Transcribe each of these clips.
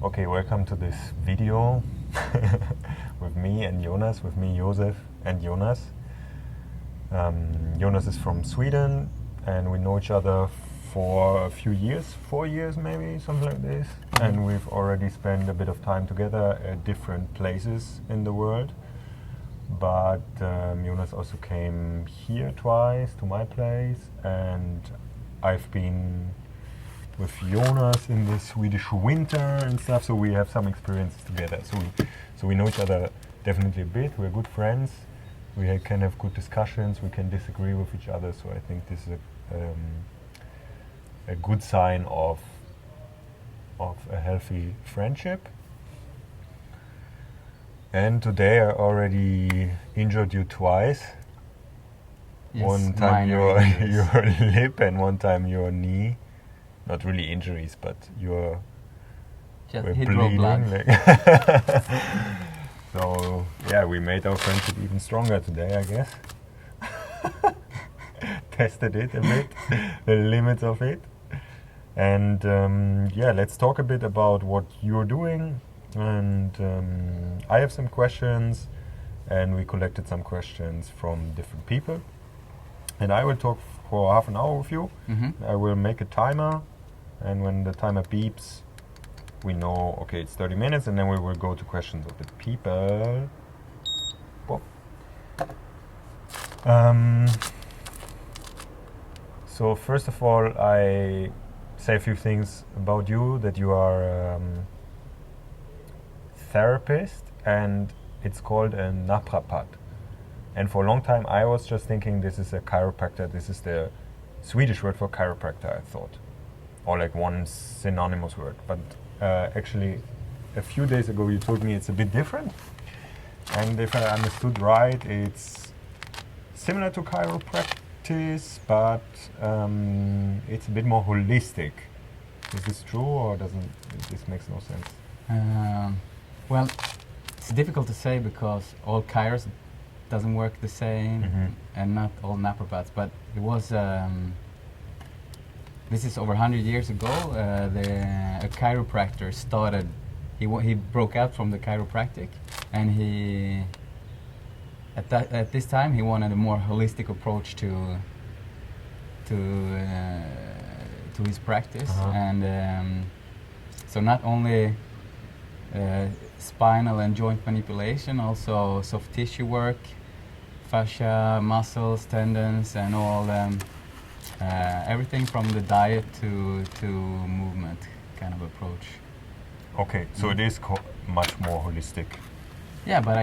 Okay, welcome to this video with me and Jonas, with me Josef and Jonas. Jonas is from Sweden and we know each other for a few years, 4 years maybe, something like this. And we've already spent a bit of time together at different places in the world. But Jonas also came here twice to my place, and I've been with Jonas in the Swedish winter and stuff, so we have some experiences together. So we know each other definitely a bit. We're good friends. We can have good discussions. We can disagree with each other. So I think this is a good sign of a healthy friendship. And today I already injured you twice. Yes, one time your injuries. lip and one time your knee. Not really injuries, but you're Just we're hydro bleeding. blood. Like so yeah, we made our friendship even stronger today, I guess. Tested it a bit, the limits of it. And yeah, let's talk a bit about what you're doing. And I have some questions, and we collected some questions from different people. And I will talk for half an hour with you. Mm-hmm. I will make a timer, and when the timer beeps, we know, okay, it's 30 minutes, and then we will go to questions of the people. Whoa. So first of all, I say a few things about you, that you are therapist, and it's called a Naprapat. And for a long time I was just thinking this is a chiropractor, this is the Swedish word for chiropractor, I thought, or like one synonymous word. But actually a few days ago you told me it's a bit different, and if I understood right, it's similar to chiropractic, but it's a bit more holistic. Is this true, or doesn't this makes no sense? Well, it's difficult to say because all chiros doesn't work the same, and not all naprapats. But it was this is over 100 years ago. A chiropractor started. He broke out from the chiropractic, and he at this time he wanted a more holistic approach to his practice, and so not only spinal and joint manipulation, also soft tissue work, fascia, muscles, tendons, and all everything from the diet to movement kind of approach. Okay, so it is much more holistic. Yeah, but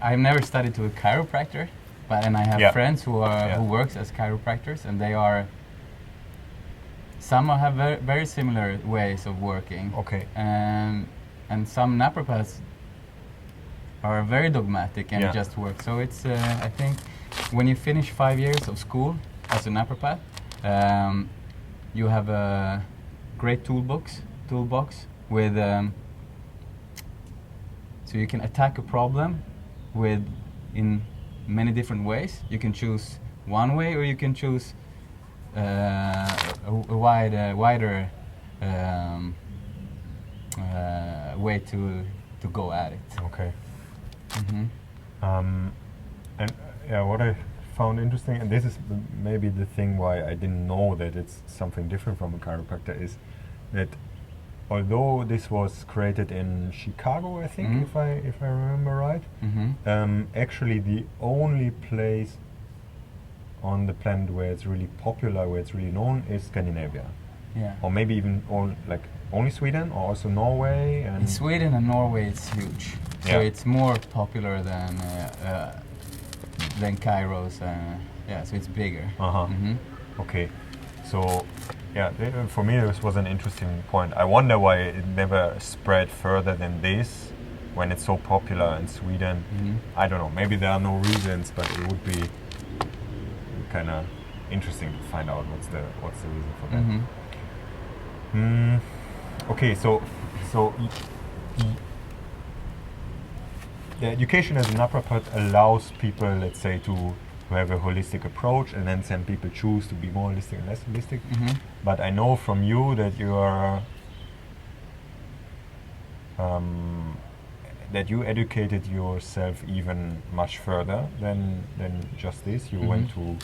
I've never studied to a chiropractor, and I have friends who works as chiropractors, and they are. Some have very, very similar ways of working. Okay. And some naprapats are very dogmatic and just work. So it's I think when you finish 5 years of school as a naprapat, you have a great toolbox with so you can attack a problem in many different ways. You can choose one way, or you can choose a wider way to go at it. Okay. Mm-hmm. And yeah, what I found interesting, and this is maybe the thing why I didn't know that it's something different from a chiropractor, is that although this was created in Chicago, I think, if I remember right, actually the only place on the planet where it's really popular, where it's really known, is Scandinavia. Yeah. Or maybe even only Sweden, or also Norway. And in Sweden and Norway, it's huge. So it's more popular than chiros. So it's bigger. Okay. So yeah, for me this was an interesting point. I wonder why it never spread further than this when it's so popular in Sweden. I don't know. Maybe there are no reasons, but it would be kind of interesting to find out what's the reason for that. Okay, so the education as a naprapat allows people, let's say, to have a holistic approach, and then some people choose to be more holistic and less holistic. But I know from you that you are that you educated yourself even much further than just this. You went to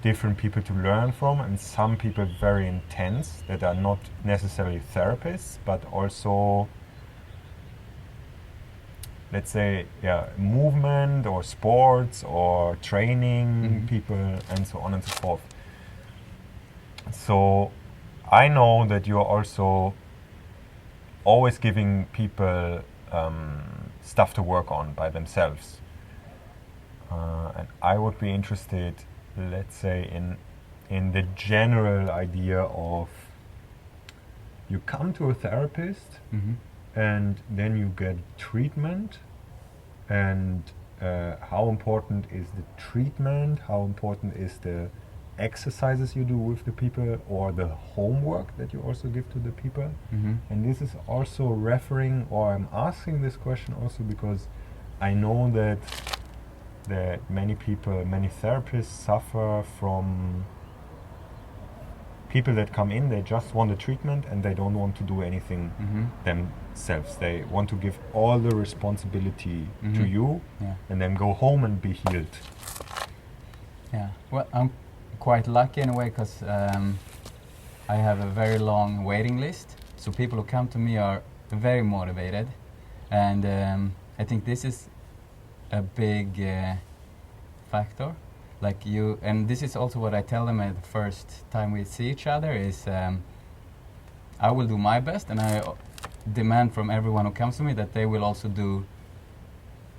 different people to learn from, and some people very intense that are not necessarily therapists, but also, let's say, movement or sports or training people and so on and so forth. So I know that you're also always giving people stuff to work on by themselves. And I would be interested, let's say, in the general idea of you come to a therapist and then you get treatment, and how important is the treatment, how important is the exercises you do with the people, or the homework that you also give to the people. And this is also referring, or I'm asking this question also because I know that many people, many therapists suffer from people that come in, they just want a treatment and they don't want to do anything themselves. They want to give all the responsibility to you and then go home and be healed. Yeah, well, I'm quite lucky in a way because I have a very long waiting list. So people who come to me are very motivated, and I think this is a big factor. Like you, and this is also what I tell them at the first time we see each other is I will do my best, and I demand from everyone who comes to me that they will also do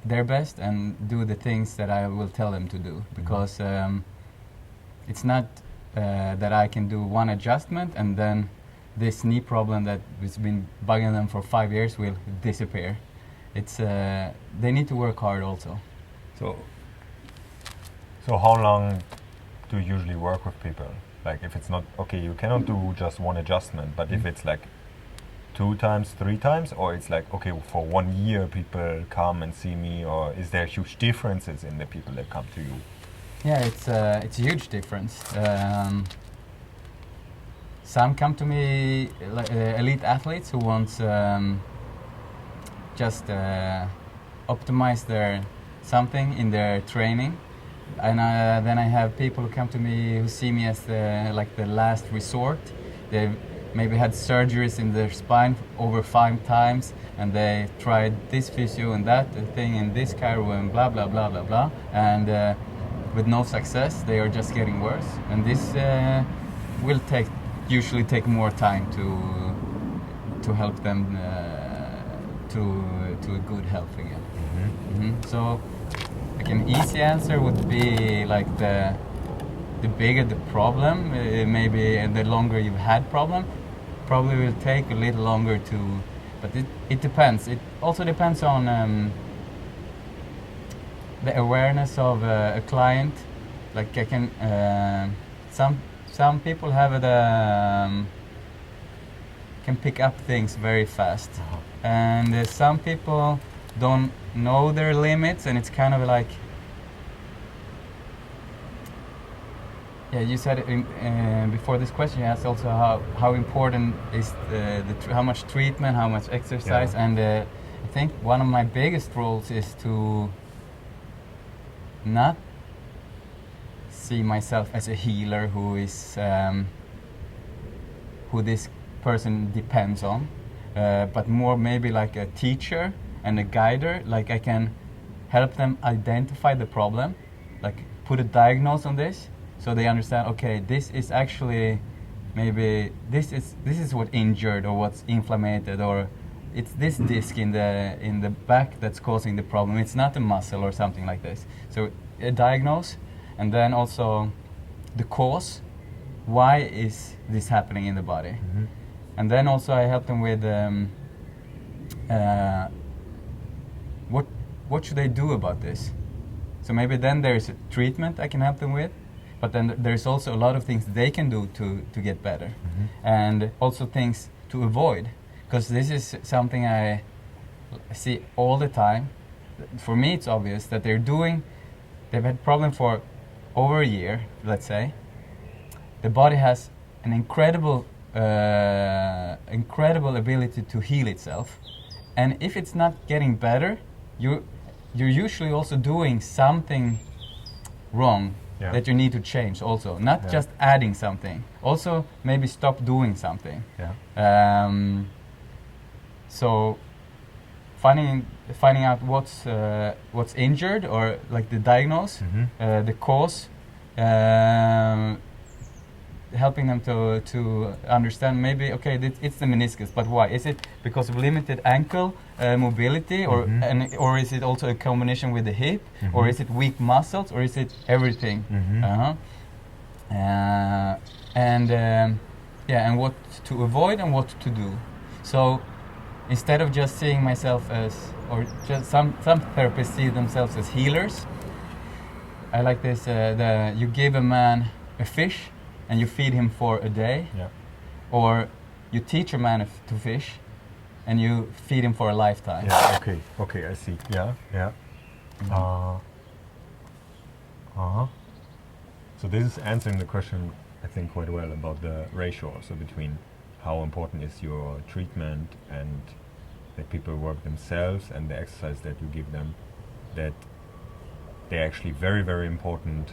their best and do the things that I will tell them to do, because it's not that I can do one adjustment and then this knee problem that has been bugging them for 5 years will disappear. It's they need to work hard also. So how long do you usually work with people? Like if it's not, okay, you cannot do just one adjustment, but if it's like 2 times, 3 times, or it's like, okay, for 1 year people come and see me, or is there huge differences in the people that come to you? Yeah, it's a huge difference. Some come to me, like elite athletes who want just optimize their something in their training, and then I have people who come to me who see me as the last resort. They've maybe had surgeries in their spine over 5 times, and they tried this physio and that thing and this chiro and blah blah blah blah blah, and with no success, they are just getting worse. And this will usually take more time to help them to a good health again. So, like an easy answer would be like the bigger the problem, maybe, and the longer you've had problem, probably will take a little longer to. But it depends. It also depends on the awareness of a client. Like I can, some people have can pick up things very fast, and some people don't know their limits, and it's kind of like, yeah, you said before this question, you asked also how important is how much treatment, how much exercise, and I think one of my biggest roles is to not see myself as a healer who is who this person depends on, but more maybe like a teacher and a guider. Like I can help them identify the problem, like put a diagnosis on this, so they understand, okay, this is actually maybe this is what injured or what's inflamed, or it's this disc in the back that's causing the problem. It's not a muscle or something like this. So a diagnose, and then also the cause. Why is this happening in the body? And then also I help them with what should they do about this. So maybe then there's a treatment I can help them with, but then there's also a lot of things they can do to get better, and also things to avoid, because this is something I see all the time. For me, it's obvious that they've had problem for over a year, let's say. The body has an incredible incredible ability to heal itself. And if it's not getting better, you're usually also doing something wrong that you need to change also. Not just adding something. Also maybe stop doing something. So finding out what's injured, or like the diagnose, the cause, helping them to understand maybe, okay, it's the meniscus, but why? Is it because of limited ankle mobility, or is it also a combination with the hip, or is it weak muscles, or is it everything? And what to avoid and what to do. So instead of just seeing myself as, or just some therapists see themselves as healers, I like this, you give a man a fish and you feed him for a day, or you teach a man to fish and you feed him for a lifetime. Okay, I see. So this is answering the question, I think, quite well about the ratio also between how important is your treatment and that people work themselves, and the exercise that you give them, that they're actually very, very important.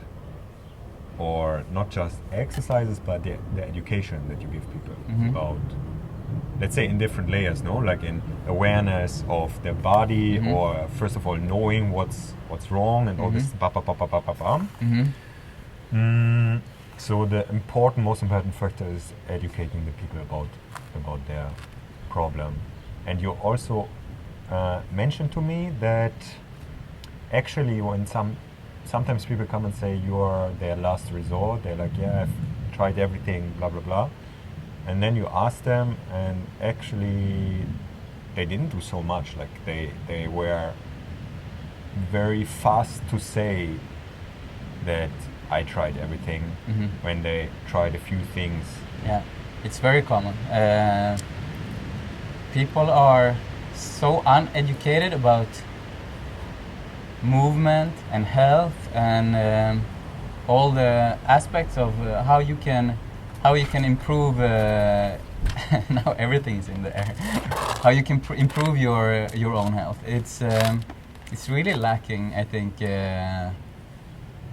Or not just exercises, but the education that you give people about, let's say, in different layers, no? Like in awareness of their body, or first of all knowing what's wrong, and all this So the most important factor is educating the people about their problem. And you also mentioned to me that actually when sometimes people come and say you're their last resort, they're like, yeah, I've tried everything, blah, blah, blah. And then you ask them, and actually they didn't do so much. Like they were very fast to say that I tried everything when they tried a few things. Yeah, it's very common. People are so uneducated about movement and health and all the aspects of how you can improve. Now everything is in the air. How you can improve your own health. It's really lacking, I think,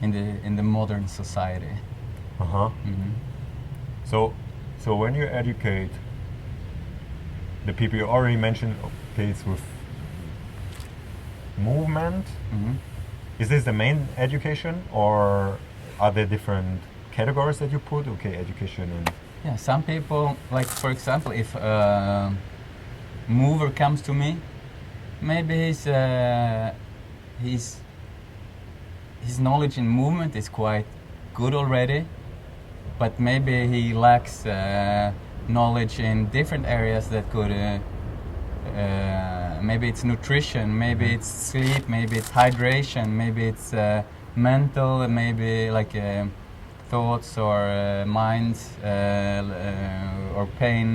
in the modern society. So when you educate the people, you already mentioned, okay, it's with movement. Is this the main education, or are there different categories that you put? Okay, education and... Yeah, some people, like for example, if a mover comes to me, maybe his knowledge in movement is quite good already, but maybe he lacks knowledge in different areas that could maybe it's nutrition, maybe it's sleep, maybe it's hydration, maybe it's mental, maybe like thoughts or minds or pain.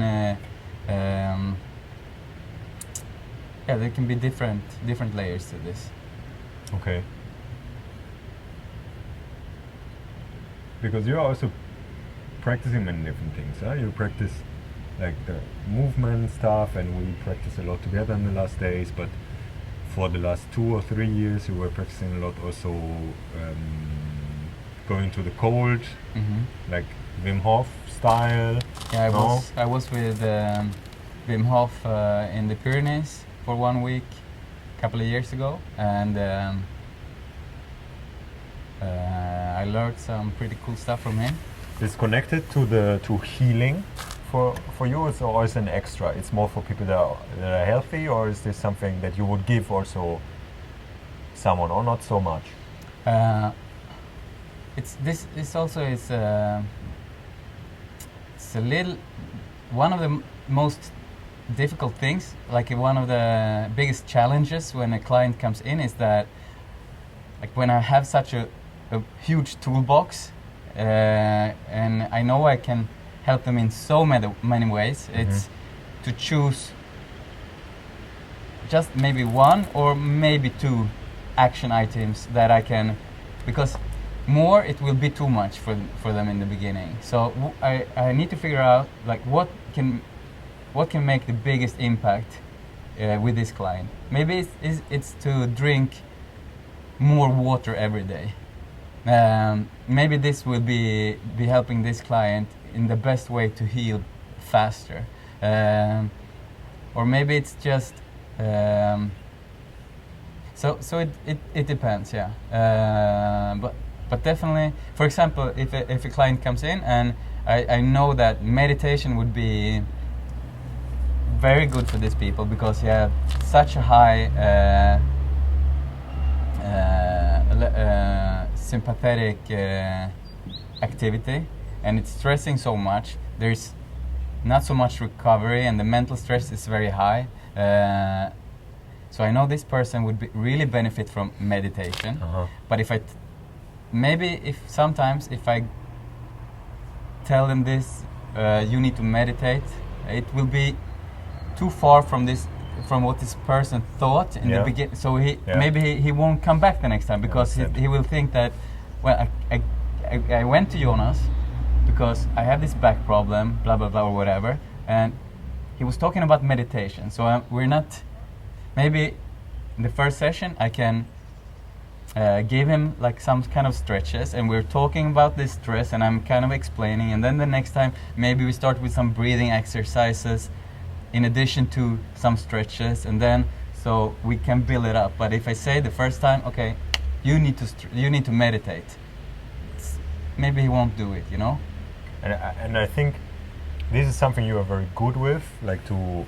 Yeah, there can be different layers to this. Okay. Because you're also practicing many different things, huh? You practice like the movement stuff, and we practice a lot together in the last days, but for the last 2 or 3 years you were practicing a lot also going to the cold, like Wim Hof style. Yeah, I was with Wim Hof in the Pyrenees for 1 week a couple of years ago, and I learned some pretty cool stuff from him. It's connected to healing for you. It's always an extra. It's more for people that are healthy, or is this something that you would give also someone, or not so much? It's a little one of the most difficult things. Like one of the biggest challenges when a client comes in is that, like, when I have such a huge toolbox, and I know I can help them in so many ways. It's to choose just maybe 1 or maybe 2 action items that I can, because more it will be too much for them in the beginning. So I need to figure out like what can what can make the biggest impact with this client? Maybe it's to drink more water every day. Maybe this will be helping this client in the best way to heal faster. Or maybe it's just so it depends, yeah. But definitely, for example, if a client comes in and I know that meditation would be very good for these people because you have such a high sympathetic activity, and it's stressing so much. There's not so much recovery, and the mental stress is very high. So I know this person would really benefit from meditation. But if sometimes if I tell them this, you need to meditate, it will be too far from what this person thought in the beginning. So maybe he won't come back the next time because he will think that, well, I went to Jonas because I have this back problem, blah blah blah or whatever, and he was talking about meditation. So we're not. Maybe in the first session I can give him like some kind of stretches, and we're talking about this stress, and I'm kind of explaining, and then the next time maybe we start with some breathing exercises in addition to some stretches, and then so we can build it up. But if I say the first time, okay, you need to meditate, maybe he won't do it, you know. And I think this is something you are very good with, like to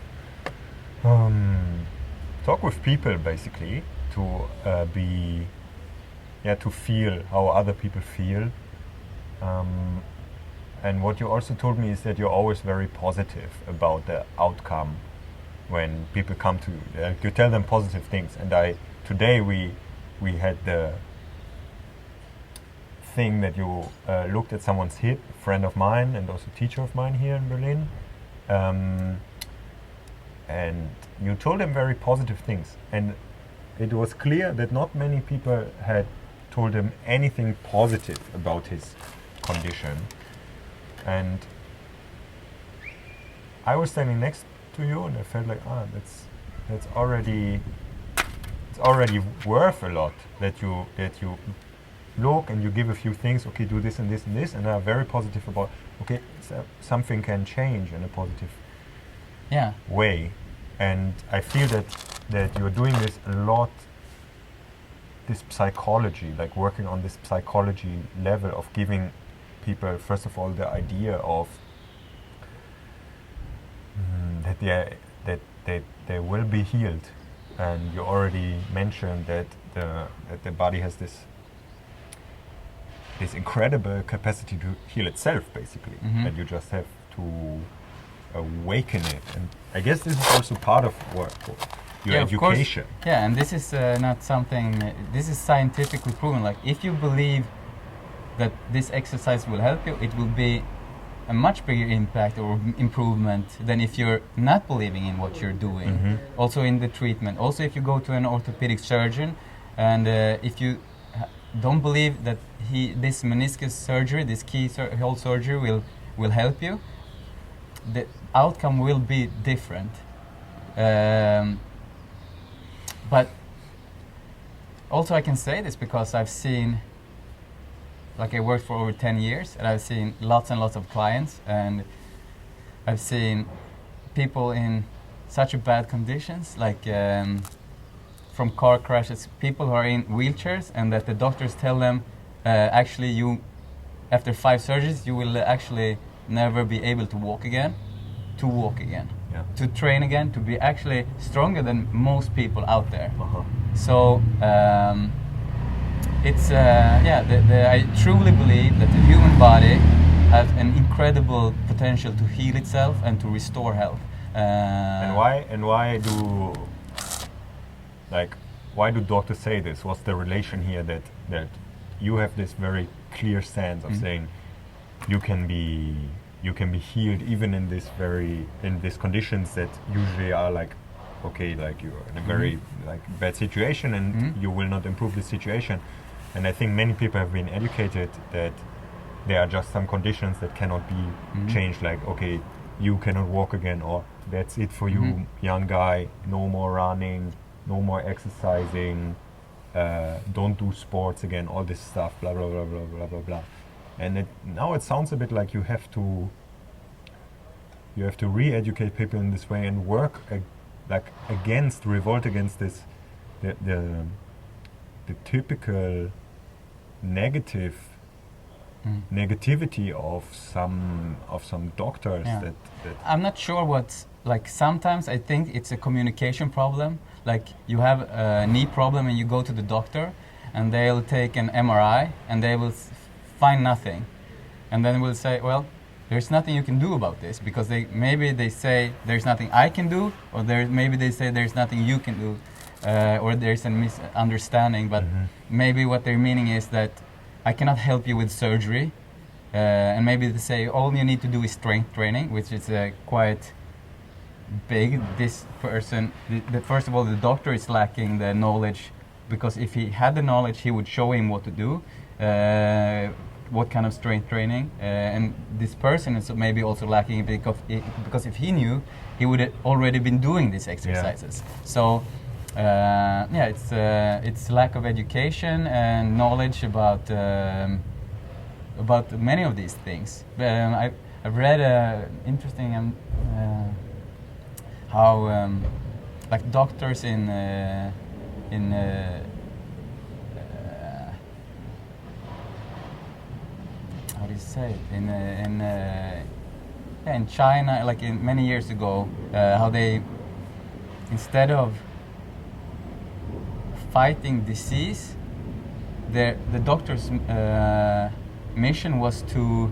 talk with people, basically, to to feel how other people feel. And what you also told me is that you're always very positive about the outcome when people come to you. You tell them positive things. And today we had the thing that you looked at someone's hip, a friend of mine and also teacher of mine here in Berlin. And you told him very positive things. And it was clear that not many people had told him anything positive about his condition. And I was standing next to you, and I felt like, it's already worth a lot that you look and you give a few things. Okay, do this and this and this, and are very positive about. Okay, so something can change in a positive way, and I feel that you're doing this a lot. This psychology, like working on this psychology level of giving people, first of all, the idea of that they will be healed, and you already mentioned that the body has this incredible capacity to heal itself, basically, and you just have to awaken it. And I guess this is also part of your education. Of course. Yeah, and this is not something. This is scientifically proven. Like, if you believe that this exercise will help you, it will be a much bigger impact or improvement than if you're not believing in what you're doing. Also in the treatment. Also, if you go to an orthopedic surgeon, and if you don't believe that this meniscus surgery, this keyhole surgery will help you, the outcome will be different. But also I can say this because I've seen, like, I worked for over 10 years, and I've seen lots and lots of clients, and I've seen people in such bad conditions, like from car crashes, people who are in wheelchairs, and that the doctors tell them, actually after 5 surgeries, you will actually never be able to walk again, to train again, to be actually stronger than most people out there. So it's I truly believe that the human body has an incredible potential to heal itself and to restore health. And why do doctors say this? What's the relation here that you have this very clear stance of saying you can be healed even in these conditions that usually are like, okay, like you're in a very bad situation and you will not improve the situation. And I think many people have been educated that there are just some conditions that cannot be changed, like, okay, you cannot walk again, or that's it for you, young guy. No more running, no more exercising. Don't do sports again. All this stuff. Blah blah blah blah blah blah blah. And now it sounds a bit like you have to re-educate people in this way and work revolt against this the typical negativity of some doctors. Yeah. that I'm not sure what's like. Sometimes I think it's a communication problem. Like you have a knee problem and you go to the doctor, and they'll take an MRI and they will find nothing, and then we'll say, well, there's nothing you can do about this, because maybe they say there's nothing I can do, or maybe they say there's nothing you can do, or there's a misunderstanding. But maybe what they're meaning is that I cannot help you with surgery, and maybe they say all you need to do is strength training, which is quite big. This person, first of all, the doctor is lacking the knowledge, because if he had the knowledge, he would show him what to do, what kind of strength training, and this person is maybe also lacking because if he knew, he would have already been doing these exercises. Yeah. So it's lack of education and knowledge about many of these things. I've read interesting how like doctors in how do you say it? In China, like many years ago, how they, instead of fighting disease, the doctor's mission was to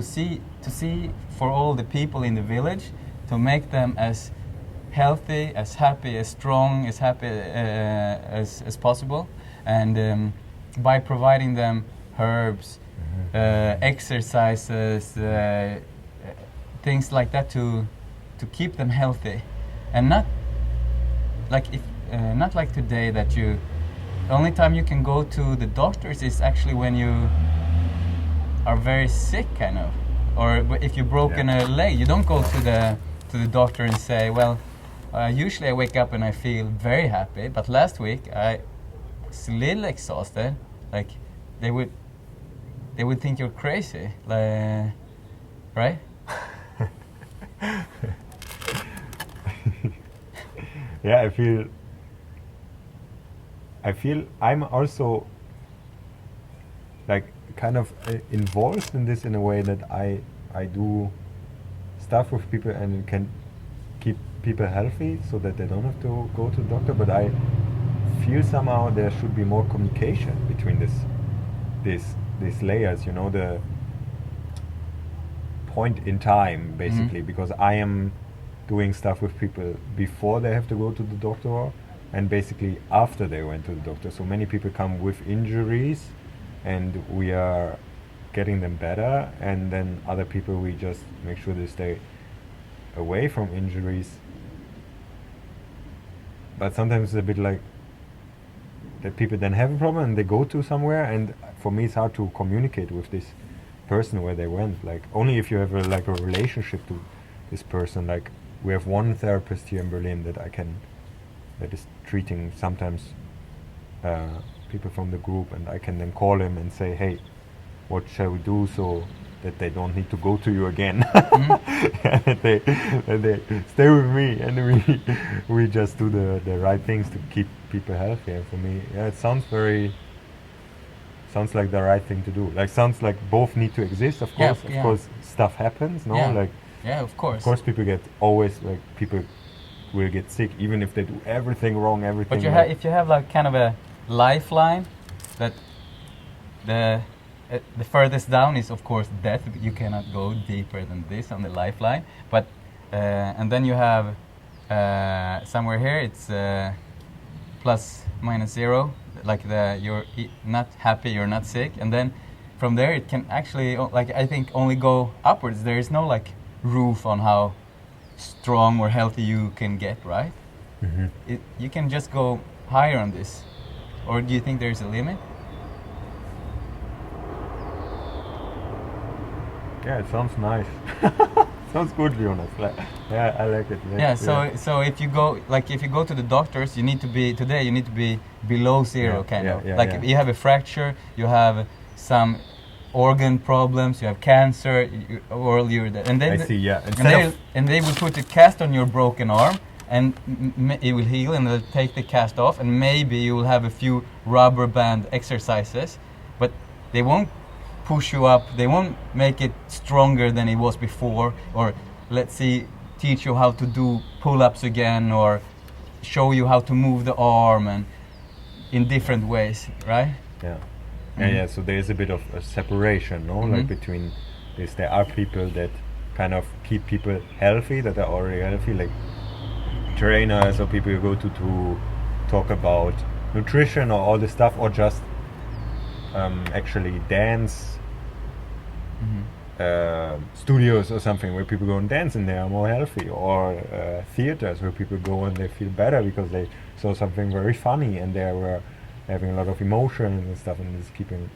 see for all the people in the village, to make them as healthy, as happy, as strong, as happy as possible, and by providing them herbs, exercises, things like that to keep them healthy, and not like today that the only time you can go to the doctors is actually when you are very sick, kind of, or if you've broken a leg. You don't go to the doctor and say, well, usually I wake up and I feel very happy, but last week I was a little exhausted. Like they would think you're crazy, like, right? Yeah, I feel I'm also like kind of involved in this in a way that I do stuff with people and can keep people healthy so that they don't have to go to the doctor, but I feel somehow there should be more communication between these layers, you know, the point in time, basically, because I am doing stuff with people before they have to go to the doctor, and basically after they went to the doctor. So many people come with injuries and we are getting them better, and then other people we just make sure they stay away from injuries. But sometimes it's a bit like that people then have a problem and they go to somewhere, and for me it's hard to communicate with this person where they went. Like only if you have a relationship to this person. Like we have one therapist here in Berlin that is treating sometimes people from the group, and I can then call him and say, hey, what shall we do so that they don't need to go to you again? And that they stay with me, and we just do the right things to keep people healthy. And for me, it sounds like the right thing to do. Like sounds like both need to exist. Of course, of course, stuff happens. No, like of course. Of course, people will get sick even if they do everything wrong. But if you have like kind of a lifeline, that the furthest down is of course death. You cannot go deeper than this on the lifeline. But and then you have somewhere here it's plus minus zero, like you're not happy, you're not sick, and then from there it can actually I think only go upwards. There is no like roof on how strong or healthy you can get, right? You can just go higher on this, or do you think there's a limit? Yeah, it sounds nice. Sounds good, Jonas. Yeah, I like it. So if you go to the doctors, you need to be below zero, if you have a fracture, you have some organ problems, you have cancer, or you're dead. And then and they will put a cast on your broken arm, and it will heal, and they'll take the cast off, and maybe you will have a few rubber band exercises, but they won't push you up, they won't make it stronger than it was before, or teach you how to do pull-ups again, or show you how to move the arm and in different ways, right? Yeah. Yeah, so there is a bit of a separation, no? Like between this, there are people that kind of keep people healthy, that are already healthy, like trainers or people you go to talk about nutrition or all this stuff, or just actually dance studios or something where people go and dance and they are more healthy, or theaters where people go and they feel better because they saw something very funny and they were having a lot of emotion and stuff, and it's keeping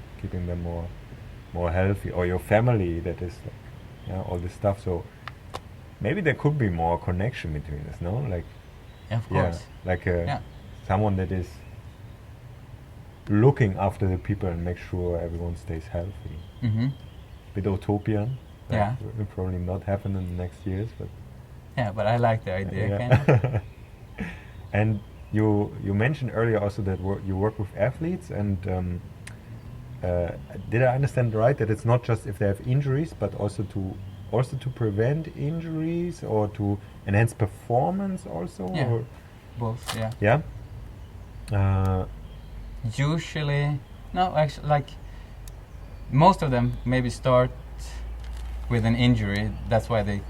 them more healthy, or your family that is all this stuff. So maybe there could be more connection between us, no? Like, of course. Someone that is looking after the people and make sure everyone stays healthy. Bit utopian. That will probably not happen in the next years, but but I like the idea. Kind of. And you mentioned earlier also that you work with athletes, and did I understand right that it's not just if they have injuries, but also to prevent injuries or to enhance performance also? Yeah, or? Both. Yeah. Usually, no. Actually, like most of them maybe start with an injury. That's why they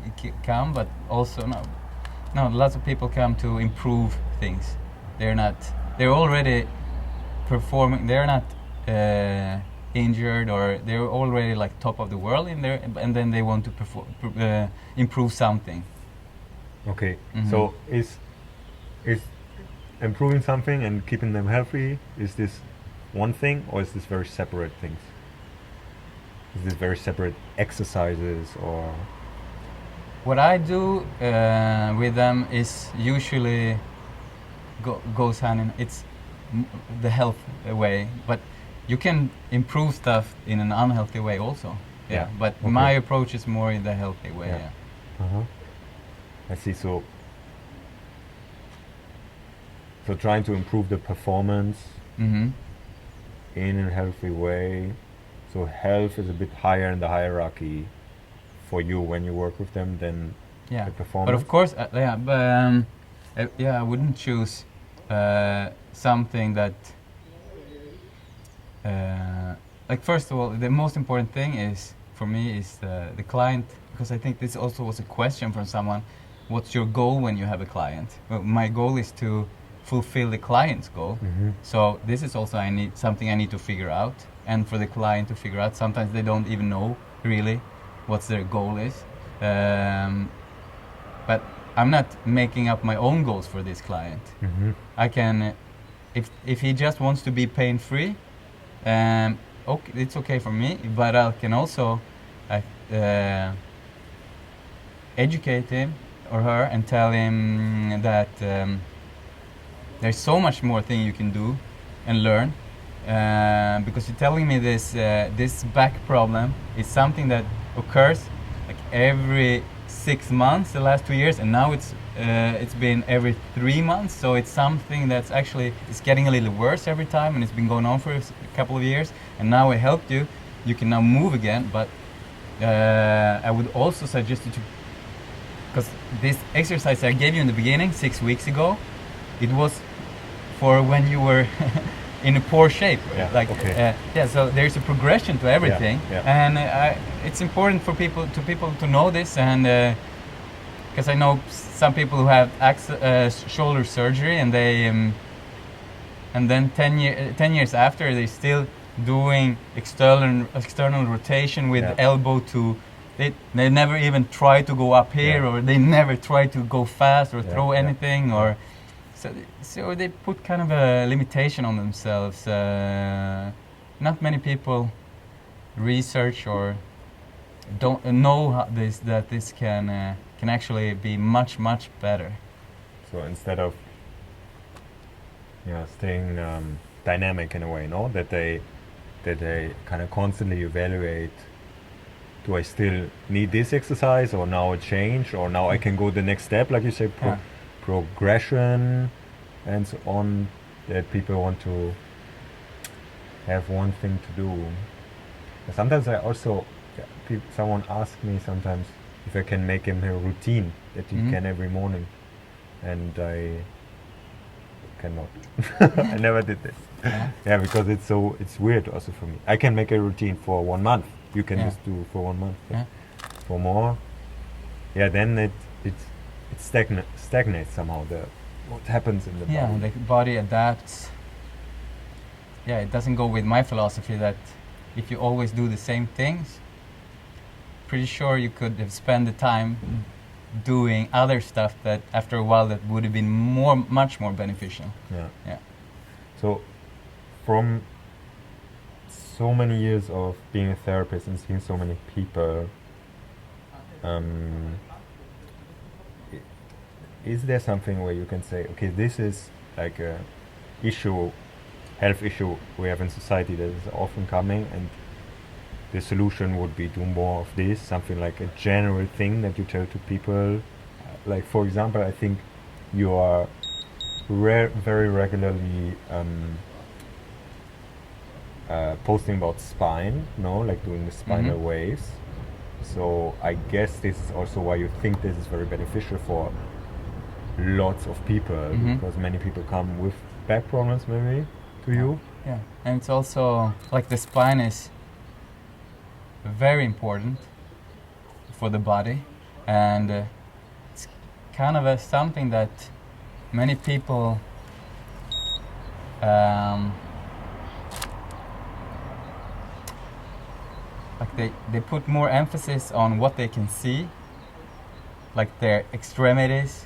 come. But also no. Lots of people come to improve things. They're already performing. They're not injured, or they're already like top of the world in there, and then they want to improve something. Okay. So is improving something and keeping them healthy, is this one thing, or is this very separate things? Is this very separate exercises, or? What I do with them is usually goes hand in. It's the health way, but you can improve stuff in an unhealthy way also. But my approach is more in the healthy way. I see. So trying to improve the performance in a healthy way. So health is a bit higher in the hierarchy for you when you work with them than the performance. But of course, I wouldn't choose something that like, first of all, the most important thing is for me is the client, because I think this also was a question from someone. What's your goal when you have a client? Well, my goal is to fulfill the client's goal. So this is also something I need to figure out, and for the client to figure out. Sometimes they don't even know really what their goal is. But I'm not making up my own goals for this client. I can, if he just wants to be pain-free, okay, it's okay for me. But I can also educate him or her and tell him that there's so much more thing you can do and learn. Because you're telling me this back problem is something that occurs like every 6 months the last 2 years, and now it's been every 3 months. So it's something that's actually it's getting a little worse every time, and it's been going on for a couple of years. And now I helped you. You can now move again. But I would also suggest you to, because this exercise I gave you in the beginning 6 weeks ago, it was for when you were in a poor shape. So there's a progression to everything, and it's important for people to know this, and because I know some people who have shoulder surgery, and they and then 10 years after they're still doing external rotation with elbow to. They never even try to go up here, or they never try to go fast or throw anything, or so they put kind of a limitation on themselves. Not many people research or don't know that this can actually be much better. So instead of staying dynamic in a way, no, that they kind of constantly evaluate. Do I still need this exercise, or now a change, or now I can go the next step, like you say, progression, and so on. That people want to have one thing to do. Sometimes I also, someone asks me sometimes if I can make him a routine that he can every morning, and I cannot. I never did this. Yeah, because it's weird also for me. I can make a routine for 1 month. You can just do for 1 month. For more, then it stagnates somehow. What happens in the body? Yeah, the body adapts. Yeah, it doesn't go with my philosophy that if you always do the same things, pretty sure you could have spent the time doing other stuff that after a while that would have been much more beneficial. Yeah. So from so many years of being a therapist and seeing so many people, is there something where you can say, okay, this is like a health issue we have in society that is often coming, and the solution would be do more of this, something like a general thing that you tell to people? Like, for example, I think you are very regularly posting about spine, no, like doing the spinal waves. So I guess this is also why you think this is very beneficial for lots of people, because many people come with back problems maybe to you. Yeah, and it's also like the spine is very important for the body, and it's kind of something that many people like they put more emphasis on what they can see, like their extremities,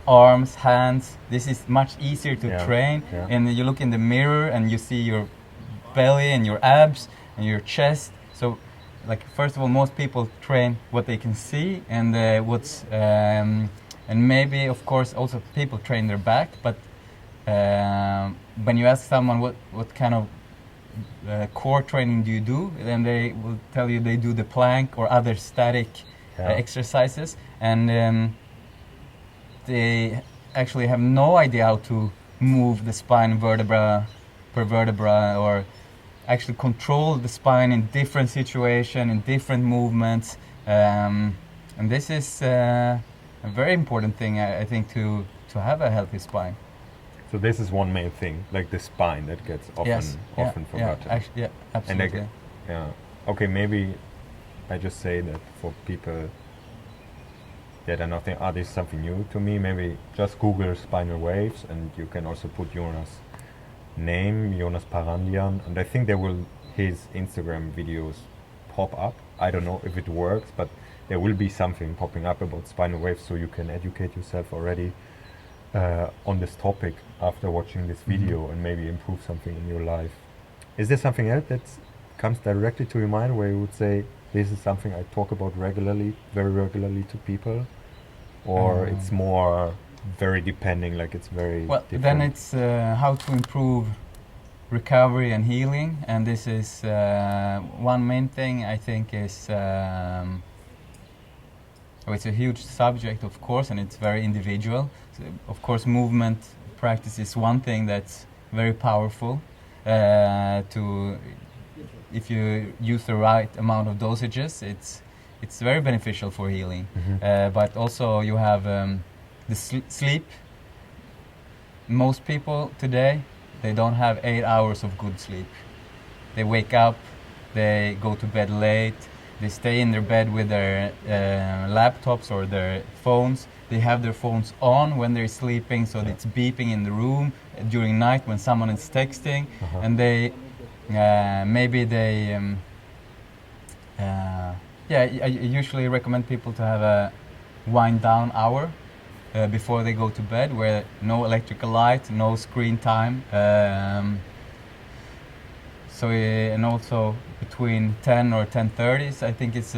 arms, hands. This is much easier to train, and you look in the mirror and you see your belly and your abs and your chest. So, like, first of all, most people train what they can see, and and maybe, of course, also people train their back. But when you ask someone what kind of core training do you do, then they will tell you they do the plank or other static exercises, and they actually have no idea how to move the spine vertebra per vertebra, or actually control the spine in different situations, in different movements, and this is a very important thing, I think, to have a healthy spine. So this is one main thing, like the spine that gets often forgotten. Yeah, absolutely. Okay, maybe I just say that for people that are not thinking, this is something new to me, maybe just Google spinal waves, and you can also put Jonas' name, Jonas Parandian, and I think his Instagram videos pop up. I don't know if it works, but there will be something popping up about spinal waves, so you can educate yourself already on this topic after watching this video, and maybe improve something in your life. Is there something else that comes directly to your mind where you would say, this is something I talk about very regularly to people? Or it's more very depending, like it's very different? Then it's how to improve recovery and healing, and this is one main thing I think is it's a huge subject, of course, and it's very individual. So, of course, movement practice is one thing that's very powerful. If you use the right amount of dosages, it's very beneficial for healing. But also you have the sleep. Most people today, they don't have 8 hours of good sleep. They wake up, they go to bed late, they stay in their bed with their laptops or their phones. They have their phones on when they're sleeping, so it's beeping in the room during night when someone is texting, and they I usually recommend people to have a wind down hour before they go to bed, where no electrical light, no screen time. So and also between 10 or 10:30s, I think it's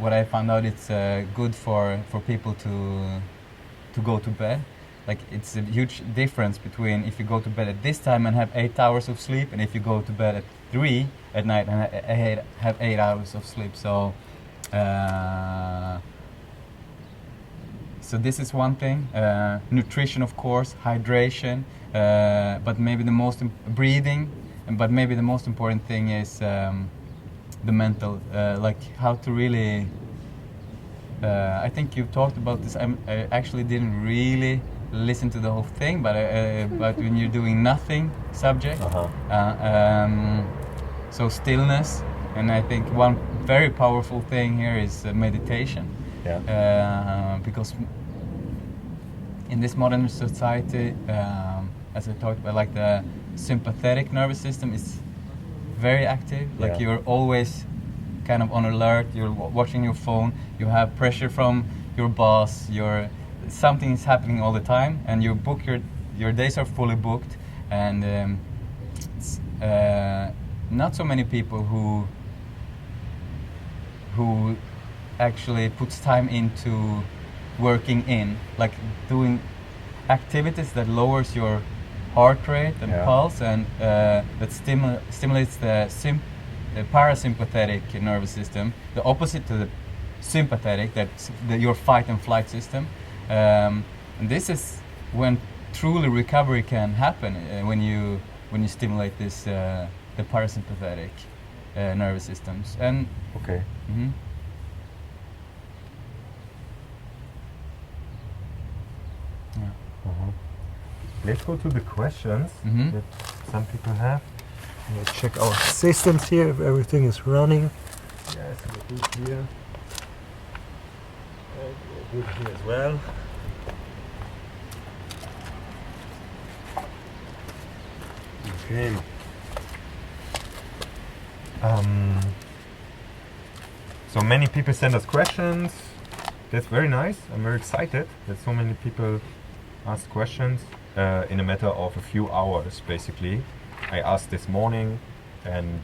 what I found out. It's good for people to go to bed. Like it's a huge difference between if you go to bed at this time and have 8 hours of sleep, and if you go to bed at 3 at night and have 8 hours of sleep. So. So this is one thing. Nutrition, of course, hydration, but maybe the most breathing. But maybe the most important thing is the mental, like how to really. I think you've talked about this. I actually didn't really listen to the whole thing, but when you're doing nothing subject, so stillness, and I think one very powerful thing here is meditation. Yeah. Because in this modern society, as I talked about, like the sympathetic nervous system is very active. Like you're always kind of on alert. You're watching your phone. You have pressure from your boss. Something is happening all the time, and your days are fully booked. And it's, not so many people who actually puts time into working in, like doing activities that lowers your heart rate and pulse, and that stimulates the parasympathetic nervous system, the opposite to the sympathetic, that's your fight and flight system. And this is when truly recovery can happen, when you stimulate this the parasympathetic nervous systems. And okay. Mm-hmm. Let's go to the questions that some people have. Let's check our systems here if everything is running. Yes, we're good here. And we're good here as well. Okay. So many people send us questions. That's very nice. I'm very excited that so many people ask questions in a matter of a few hours, basically. I asked this morning, and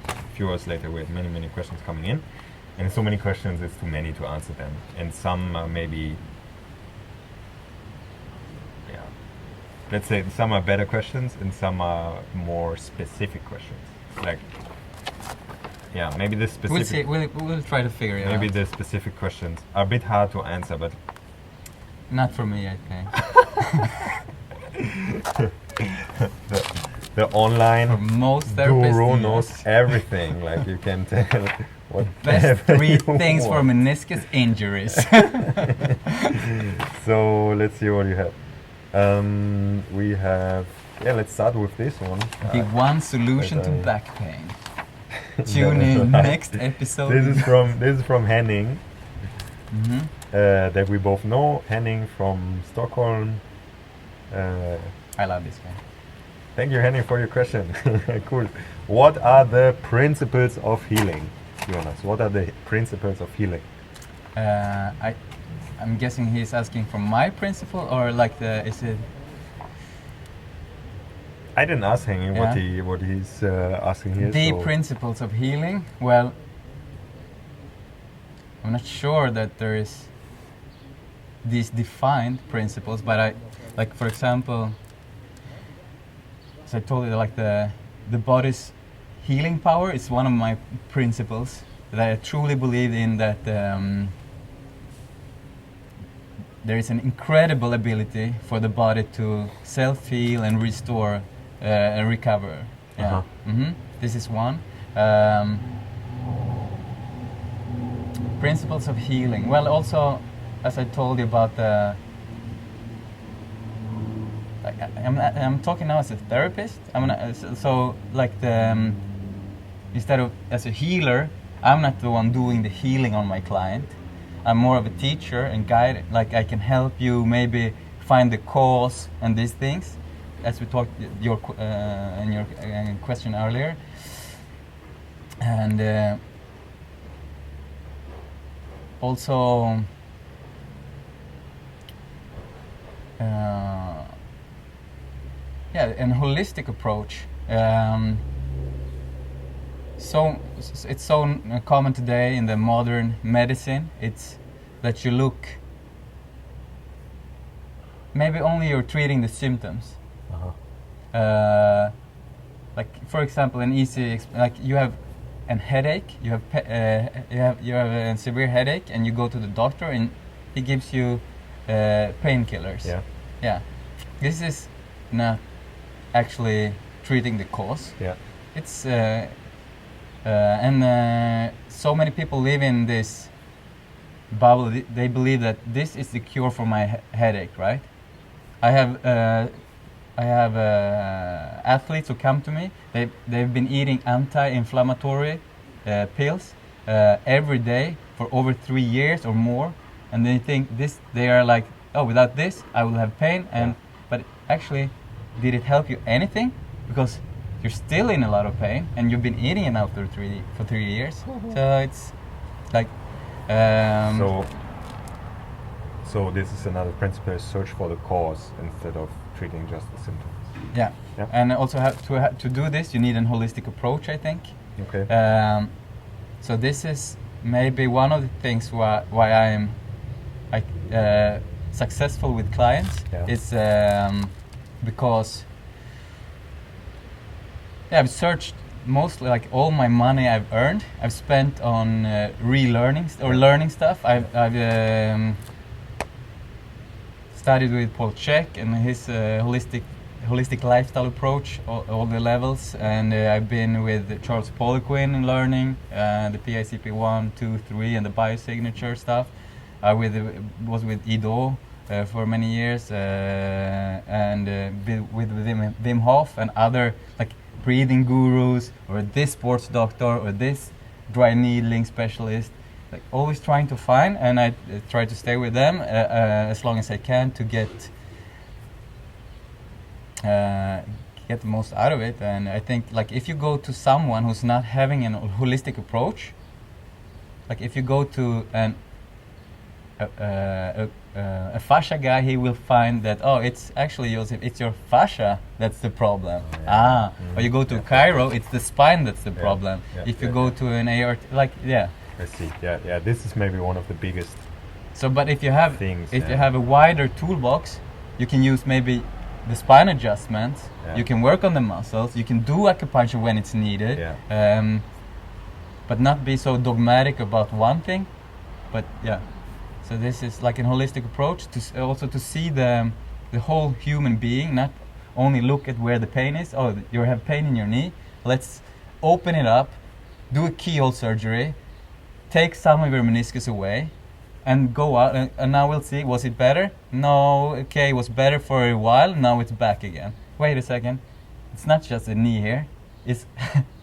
a few hours later we had many questions coming in. And so many questions, it's too many to answer them. And some maybe, let's say some are better questions and some are more specific questions. Like, maybe the specific... We'll see, we'll try to figure it out. Maybe the specific questions are a bit hard to answer, but... Not for me, I think. the online for most therapists, guru knows everything. Like you can tell what best 3 things for meniscus injuries. So let's see what you have. We have, let's start with this one. The one solution to back pain. Tune in next episode. This is from Henning. That we both know. Henning from Stockholm. I love this guy. Thank you, Henning, for your question. Cool. What are the principles of healing, Jonas? What are the principles of healing? I'm guessing he's asking for my principle, or like is it? I didn't ask Henning what he's asking here. The principles of healing. Well, I'm not sure that there is these defined principles, but like for example, as I told you, like the body's healing power is one of my principles that I truly believe in, that there is an incredible ability for the body to self-heal and restore and recover. This is one. Principles of healing. Well, also, as I told you about the... I'm talking now as a therapist. So like instead of as a healer, I'm not the one doing the healing on my client. I'm more of a teacher and guide. Like I can help you maybe find the cause and these things, as we talked in your question earlier. And also an holistic approach. it's so common today in the modern medicine. It's that you look. Maybe only you're treating the symptoms. Like for example, an easy like you have a headache. You have a severe headache, and you go to the doctor, and he gives you painkillers. Yeah. Yeah. This is not actually treating the cause. Yeah. It's so many people live in this bubble. They believe that this is the cure for my headache, right? I have athletes who come to me. They've been eating anti-inflammatory pills every day for over 3 years or more, and they think they are like, oh, without this I will have pain. And but actually, did it help you anything? Because you're still in a lot of pain, and you've been eating it now for 3 years. So it's like so this is another principle: search for the cause instead of treating just the symptoms. Yeah. And also to do this, you need a holistic approach, I think. Okay. So this is maybe one of the things why I'm successful with clients. Is because I've searched mostly, like all my money I've earned, I've spent on relearning or learning stuff. I've studied with Paul Chek and his holistic lifestyle approach, all the levels, and I've been with Charles Poliquin learning the PICP 1, 2, 3, and the biosignature stuff. I was with Ido for many years, and with Wim Hof and other like breathing gurus, or this sports doctor, or this dry needling specialist. Like always trying to find, and I try to stay with them as long as I can to get the most out of it. And I think like if you go to someone who's not having a holistic approach, like if you go to a fascia guy, he will find that, oh, it's actually it's your fascia that's the problem. Or you go to Cairo, it's the spine that's the problem. If you go to an ART, like I see. Yeah. This is maybe one of the biggest. So, but if you have things, you have a wider toolbox, you can use maybe the spine adjustments. You can work on the muscles. You can do acupuncture when it's needed. But not be so dogmatic about one thing. But so this is like a holistic approach to also to see the whole human being, not only look at where the pain is. Oh, you have pain in your knee. Let's open it up, do a keyhole surgery, take some of your meniscus away, and go out, and now we'll see, was it better? No, okay, it was better for a while, now it's back again. Wait a second, it's not just a knee here, it's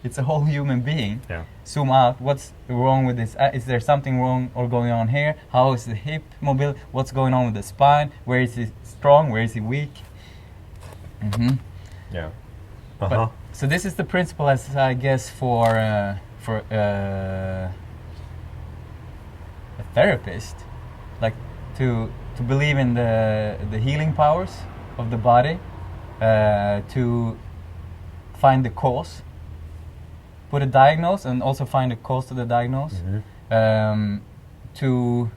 it's a whole human being. Zoom out, what's wrong with this? Is there something wrong or going on here? How is the hip mobility? What's going on with the spine? Where is he strong? Where is he weak? But, so this is the principle, as I guess, for a therapist, like to believe in the healing powers of the body, to find the cause, put a diagnose, and also find a cause to the diagnose, to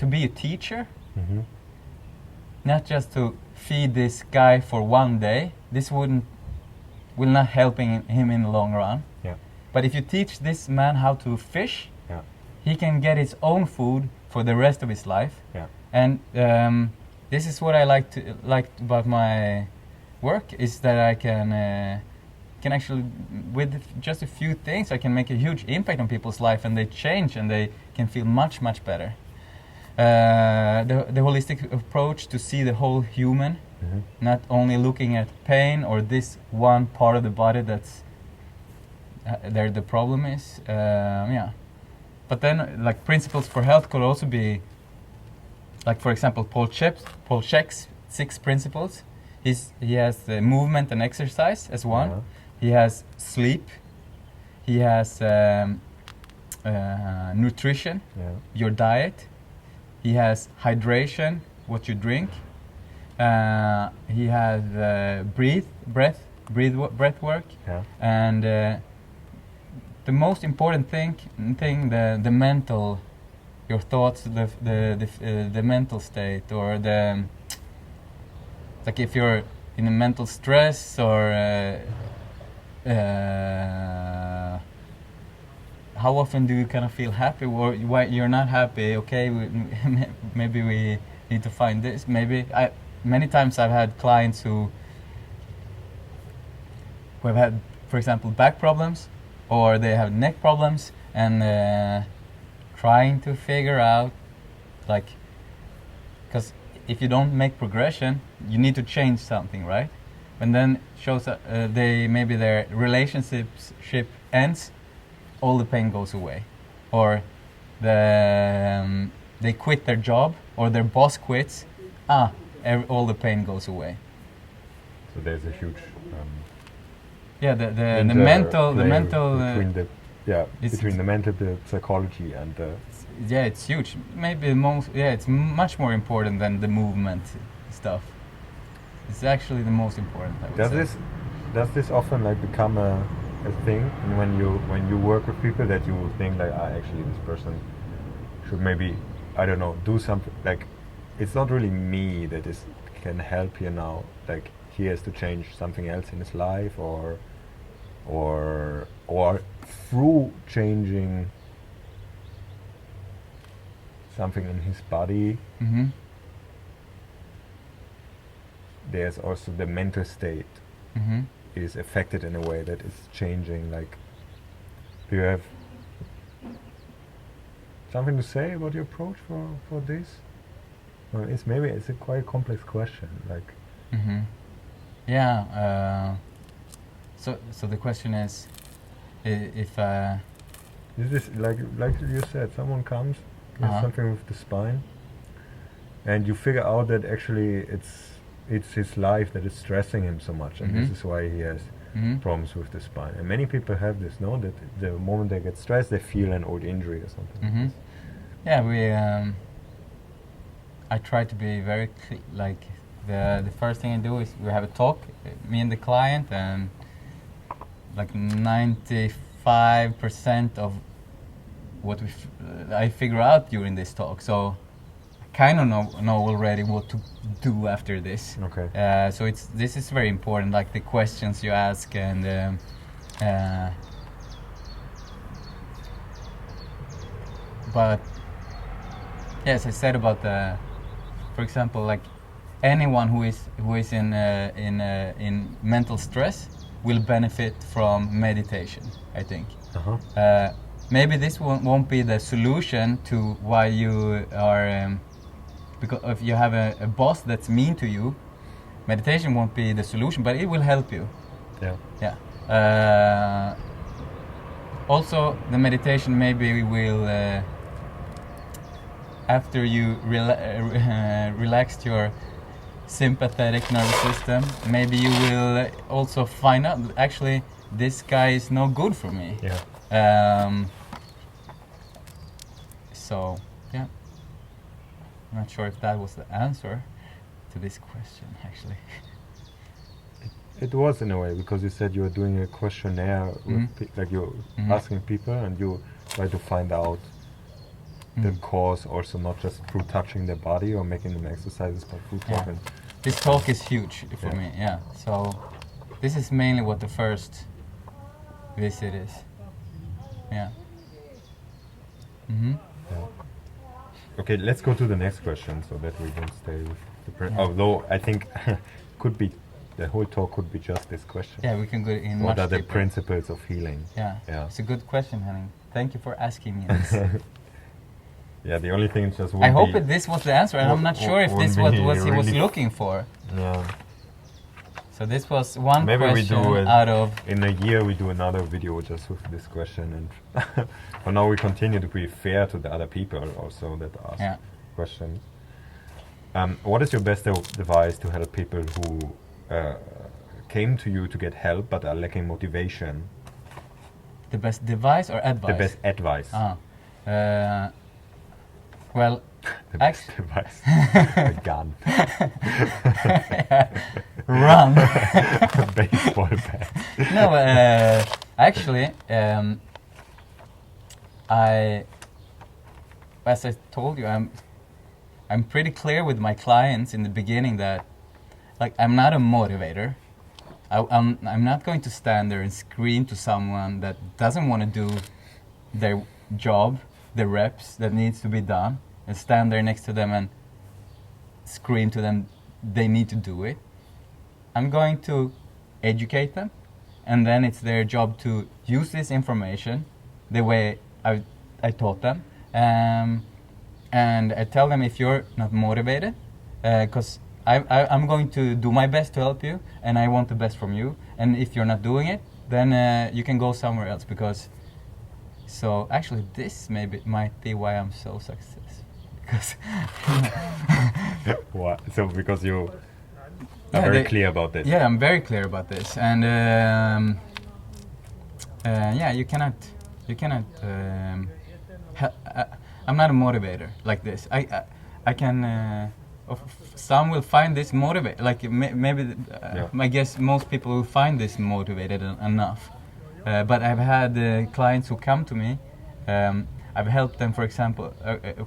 be a teacher, not just to feed this guy for one day. This will not helping him in the long run. But if you teach this man how to fish, he can get his own food for the rest of his life. And this is what I like about my work, is that I can actually, with just a few things, I can make a huge impact on people's life, and they change, and they can feel much, much better. The holistic approach to see the whole human, not only looking at pain or this one part of the body that's there the problem is. But then, like, principles for health could also be, like, for example, Paul Chek's 6 principles. He has the movement and exercise as one. He has sleep. He has nutrition, your diet. He has hydration, what you drink. He has breath work, and the most important thing the mental, your thoughts, the mental state, or the like if you're in a mental stress or how often do you kind of feel happy, or why you're not happy? Okay, maybe we need to find this. Many times I've had clients who have had, for example, back problems, or they have neck problems, and trying to figure out, like, because if you don't make progression, you need to change something, right? And then shows maybe their relationship ends, all the pain goes away, or they quit their job, or their boss quits, all the pain goes away. So there's a huge the mental between the mental, the psychology, and the it's huge. Maybe it's much more important than the movement stuff. It's actually the most important, I would say. Does this often like become a thing, and when you work with people, that you think like, actually this person should maybe, I don't know, do something, like it's not really me that can help here now, like he has to change something else in his life, or through changing something in his body, there's also the mental state is affected in a way that is changing. Like, do you have something to say about your approach for this? Or it's a quite complex question. Like, so the question is, if is this like you said, someone comes with something with the spine, and you figure out that actually it's his life that is stressing him so much, and this is why he has problems with the spine. And many people have this, no? That the moment they get stressed, they feel an old injury or something. I try to be very like the first thing I do is we have a talk, me and the client, and like 95% of what I figure out during this talk. So I kind of know already what to do after this. Okay. So this is very important, like the questions you ask, and but yes, I said about for example, like anyone who is in mental stress will benefit from meditation, I think. Maybe this won't be the solution to why you are, because if you have a boss that's mean to you, meditation won't be the solution, but it will help you. Yeah. Also, the meditation maybe will, after you relaxed your sympathetic nervous system, maybe you will also find out that actually this guy is no good for me. Yeah. So yeah, I'm not sure if that was the answer to this question, actually. It was in a way, because you said you were doing a questionnaire, with like you're asking people, and you try to find out the cause, also not just through touching their body or making them exercises, but through talking. This talk is huge for me. Yeah. So this is mainly what the first visit is. Yeah. Okay, let's go to the next question so that we don't stay with the although I think could be the whole talk could be just this question. Yeah, we can go in what much are the deeper. principles of healing? Yeah. It's a good question, Henning. Thank you for asking me this. Yeah, the only thing is just I hope this was the answer, and I'm not sure if this was what he was looking for. Yeah. So this was one Maybe question we do out of... In a year we do another video just with this question, and for now we continue to be fair to the other people also that ask questions. What is your best advice to help people who came to you to get help but are lacking motivation? The best device or advice? The best advice. Well, the best advice. A gun. Run. A baseball bat. No, actually, as I told you, I'm pretty clear with my clients in the beginning that, like, I'm not a motivator. I'm not going to stand there and scream to someone that doesn't want to do their job, the reps that needs to be done, and stand there next to them and scream to them they need to do it. I'm going to educate them, and then it's their job to use this information the way I taught them. And I tell them, if you're not motivated, because I'm going to do my best to help you, and I want the best from you. And if you're not doing it, then you can go somewhere else. Because, so actually, this might be why I'm so successful. Because what? So because you are very clear about this. Yeah, I'm very clear about this, and yeah, you cannot. I'm not a motivator like this. I can. Some will find this motivate. Like maybe, I guess most people will find this motivated enough. But I've had clients who come to me. I've helped them, for example,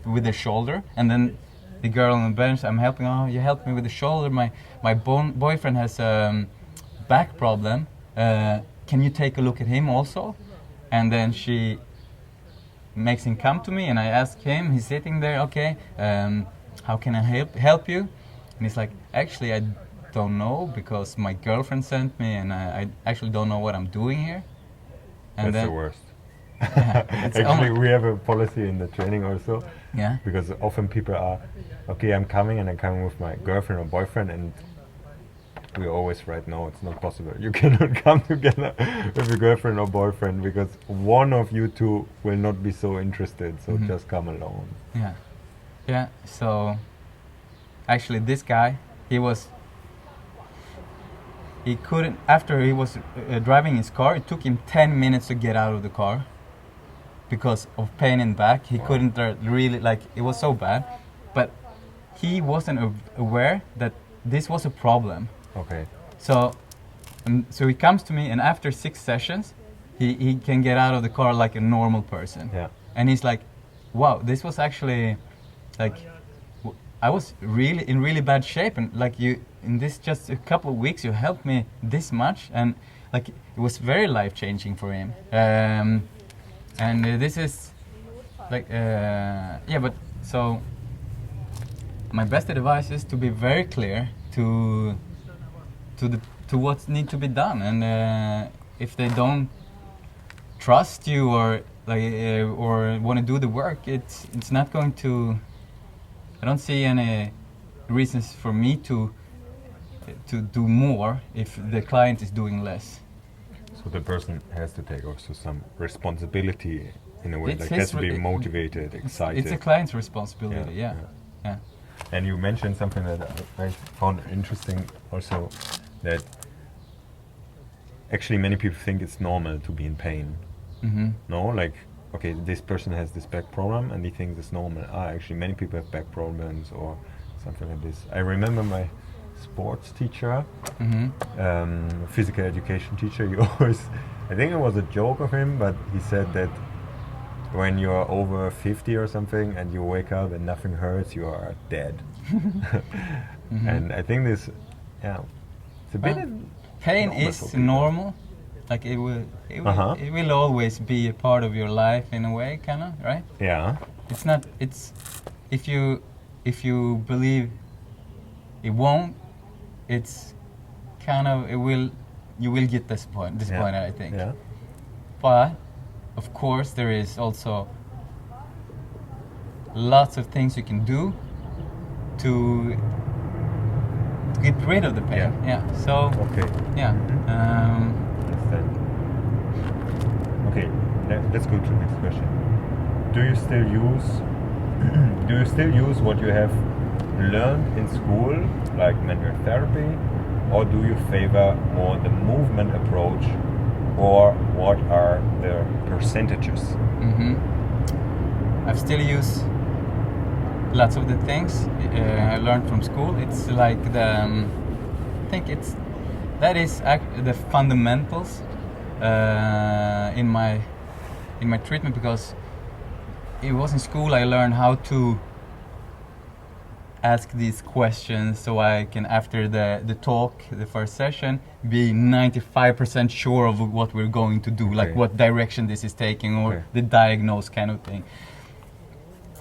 with the shoulder, and then the girl on the bench, I'm helping. Oh, you helped me with the shoulder. My boyfriend has a back problem. Can you take a look at him also? And then she makes him come to me, and I ask him. He's sitting there. Okay, how can I help you? And he's like, actually, I don't know, because my girlfriend sent me, and I actually don't know what I'm doing here. And that's the worst. Yeah, actually, we have a policy in the training also. Yeah. Because often people are, okay, I'm coming with my girlfriend or boyfriend, and we always write, no, it's not possible. You cannot come together with a girlfriend or boyfriend, because one of you two will not be so interested, so just come alone. Yeah. Yeah, so actually this guy, he couldn't, after he was driving his car, it took him 10 minutes to get out of the car because of pain in the back. He couldn't really, like, it was so bad. But he wasn't aware that this was a problem. Okay. So he comes to me, and after 6 sessions, he can get out of the car like a normal person. Yeah. And he's like, wow, this was actually, like, I was really in really bad shape, and like in this just a couple of weeks, you helped me this much, and like it was very life-changing for him. And this is like, yeah, but so my best advice is to be very clear to what needs to be done, and if they don't trust you or like or want to do the work, it's not going to. I don't see any reasons for me to do more if the client is doing less. So the person has to take also some responsibility in a way, It's like has to be motivated, excited. It's a client's responsibility, yeah. And you mentioned something that I found interesting also, that actually many people think it's normal to be in pain. Mm-hmm. No, like, okay, this person has this back problem and he thinks it's normal. Actually many people have back problems or something like this. I remember my sports teacher, physical education teacher, he always, I think it was a joke of him, but he said that when you're over 50 or something and you wake up and nothing hurts, you are dead. And I think this, it's a bit pain is normal. Like it will always be a part of your life in a way, kind of, right? Yeah. It's not. It's if you believe it won't, it's kind of you will get disappointed. I think. Yeah. But of course, there is also lots of things you can do to get rid of the pain. Yeah. So. Okay. Yeah. Okay, let's go to the next question. Do you still use what you have learned in school, like manual therapy, or do you favor more the movement approach, or what are the percentages? I still use lots of the things I learned from school. It's like I think that is the fundamentals in my treatment, because it was in school I learned how to ask these questions so I can, after the talk, the first session, be 95% sure of what we're going to do, like what direction this is taking, or the diagnose kind of thing.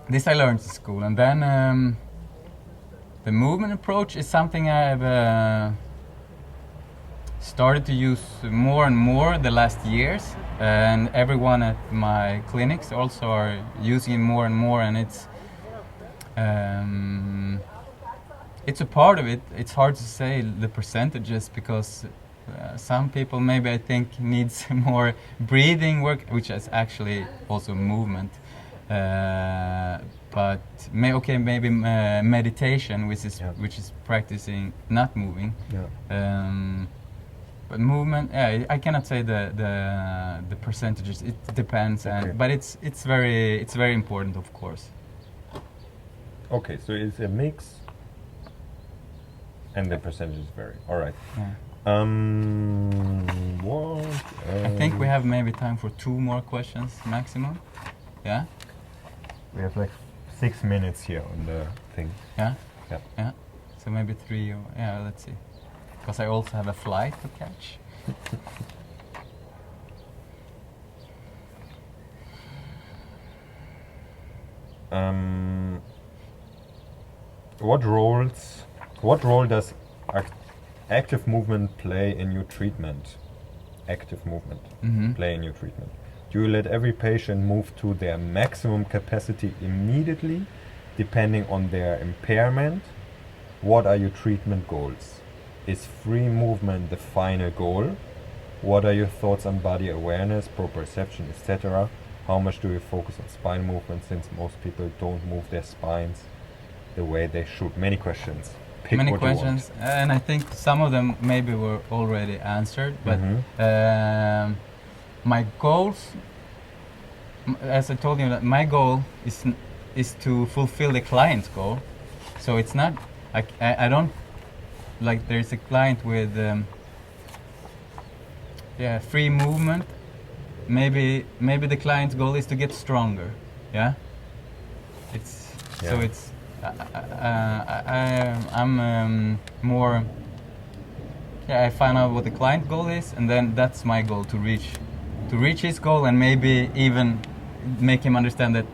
This I learned in school, and then the movement approach is something I've started to use more and more the last years, and everyone at my clinics also are using it more and more, and it's a part of it. It's hard to say the percentages because some people maybe I think needs more breathing work, which is actually also movement. But maybe meditation, which is practicing not moving. But movement, I cannot say the percentages. It depends, but it's very important, of course. Okay, so it's a mix, and the percentages vary. All right. Yeah. I think we have maybe time for 2 more questions maximum. Yeah. We have like 6 minutes here on the thing. Yeah. Yeah. Yeah. So maybe 3. Let's see. Because I also have a flight to catch. What role does active movement play in your treatment? Active movement play in your treatment. Do you let every patient move to their maximum capacity immediately, depending on their impairment? What are your treatment goals? Is free movement the final goal? What are your thoughts on body awareness, proprioception, etc.? How much do you focus on spine movement, since most people don't move their spines the way they should? Many questions. Pick Many what questions, you want. and I think some of them maybe were already answered. But my goals, as I told you, that my goal is to fulfill the client's goal. So it's not I don't like there's a client with free movement. Maybe the client's goal is to get stronger. Yeah. So it's I'm more. I find out what the client goal is, and then that's my goal to reach his goal, and maybe even make him understand that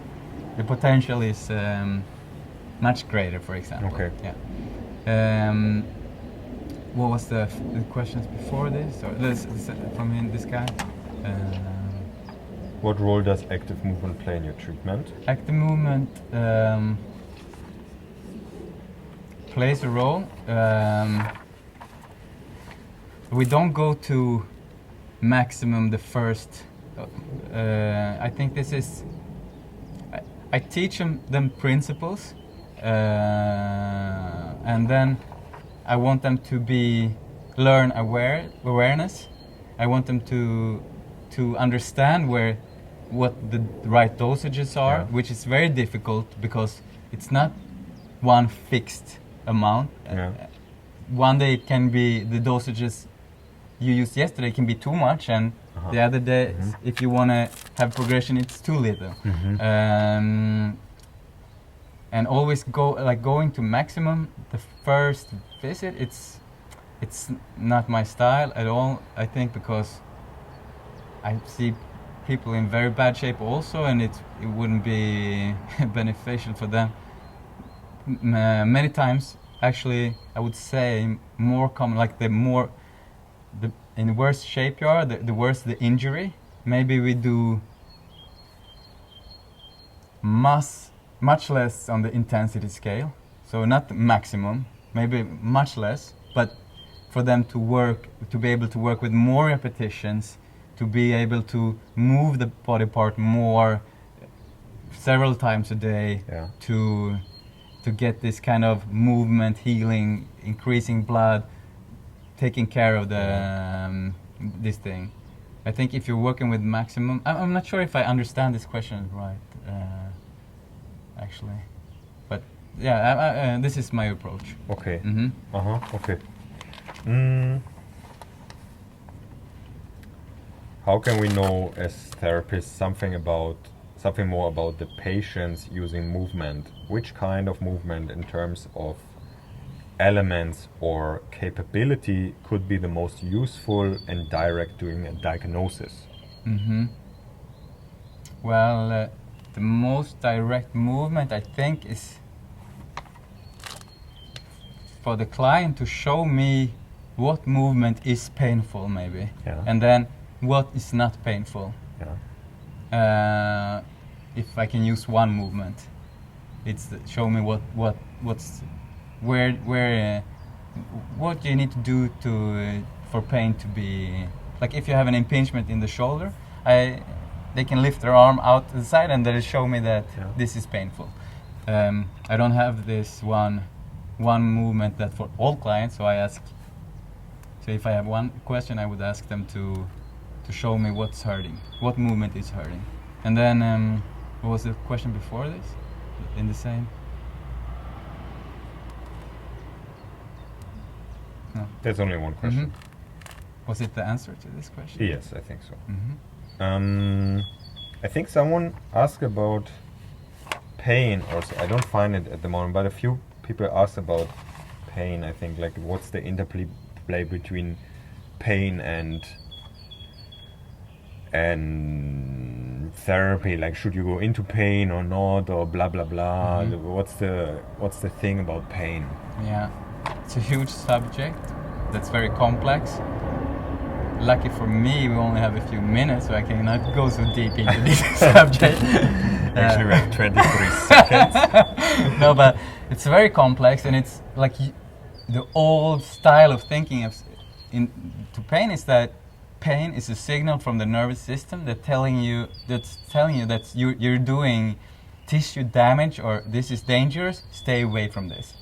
the potential is much greater, for example. Okay. Yeah. What was the questions before this? Or from this guy? What role does active movement play in your treatment? Active movement plays a role. We don't go to maximum the first. I think this is. I teach them principles, and then I want them to learn awareness. I want them to understand what the right dosages are, which is very difficult because it's not one fixed amount. One day it can be the dosages you used yesterday can be too much, and the other day, if you want to have progression, it's too little. And always going to maximum the first visit. It's not my style at all. I think because I see people in very bad shape also, and it wouldn't be beneficial for them. Many times, actually, I would say more common, like in the worse shape you are, the worse the injury. Maybe we do much less on the intensity scale, so not maximum, maybe much less, but for them to be able to work with more repetitions, to be able to move the body part more several times a day, to get this kind of movement, healing, increasing blood, taking care of this thing. I think if you're working with maximum, I'm not sure if I understand this question right, actually, but this is my approach. Okay. Okay. How can we know as therapists something about something more about the patients using movement. Which kind of movement in terms of elements or capability could be the most useful and direct during a diagnosis? Well, the most direct movement, I think, is for the client to show me what movement is painful, maybe, and then what is not painful. If I can use one movement, it's show me what's where what you need to do to for pain to be, like if you have an impingement in the shoulder, they can lift their arm out to the side and they show me that this is painful. I don't have this one movement that for all clients, so I ask. So if I have one question, I would ask them to show me what's hurting, what movement is hurting, and then what was the question before this? In the same. No. There's only one question. Was it the answer to this question? Yes, I think so. I think someone asked about pain also. I don't find it at the moment, but a few people asked about pain. I think, like, what's the interplay between pain and therapy? Like, should you go into pain or not, or blah blah blah? What's the thing about pain? Yeah, it's a huge subject that's very complex. Lucky for me, we only have a few minutes, so I cannot go so deep into this subject. Actually, we have 23 seconds. No, but it's very complex, and it's like the old style of thinking to pain is that pain is a signal from the nervous system that's telling you that you're doing tissue damage, or this is dangerous. Stay away from this.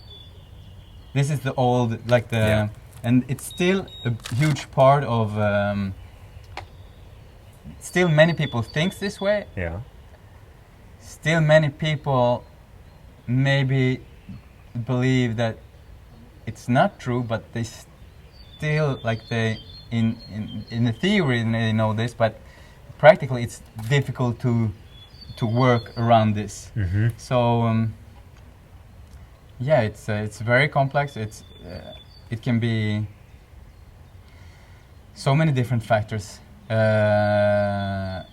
This is the old, like the. And it's still a huge part of. Still, many people think this way. Yeah. Still, many people maybe believe that it's not true, but they still, like, in the theory they know this, but practically it's difficult to work around this. So yeah, it's very complex. It can be so many different factors, and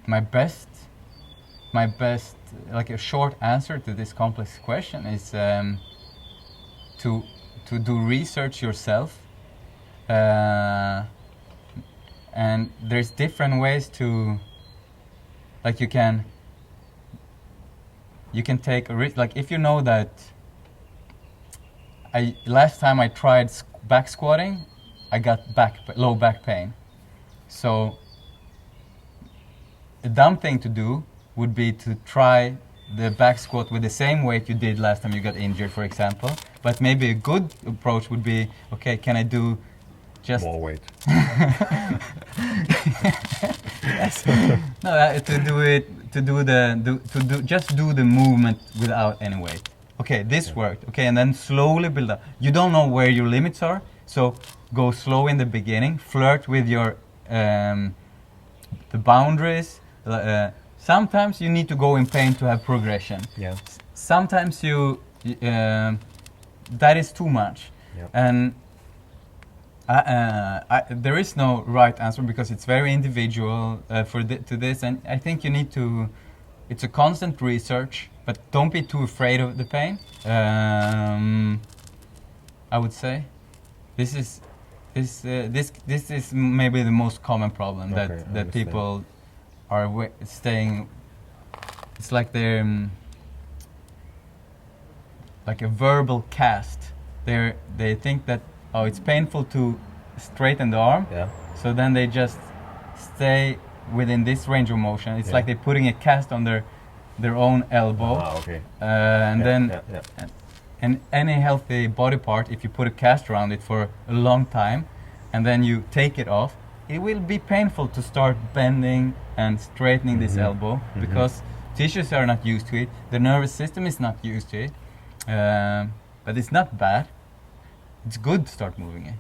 my best, like, a short answer to this complex question is to do research yourself, and there's different ways to, like, you can take a risk. Like, if you know that last time I tried back squatting, I got low back pain. So a dumb thing to do would be to try the back squat with the same weight you did last time you got injured, for example. But maybe a good approach would be, okay, can I do just more weight? Yes. No, just do the movement without any weight. Okay, this worked. Okay, and then slowly build up. You don't know where your limits are, so go slow in the beginning. Flirt with your the boundaries. Sometimes you need to go in pain to have progression. Yeah. Sometimes that is too much. Yeah. And there is no right answer because it's very individual to this, and I think you need to. It's a constant research, but don't be too afraid of the pain. I would say this is maybe the most common problem that people are staying. It's like they're like a verbal cast. They think that, oh, it's painful to straighten the arm, so then they just stay within this range of motion. It's like they're putting a cast on their own elbow. And any healthy body part, if you put a cast around it for a long time and then you take it off, it will be painful to start bending and straightening this elbow because tissues are not used to it, the nervous system is not used to it, but it's not bad. It's good to start moving it.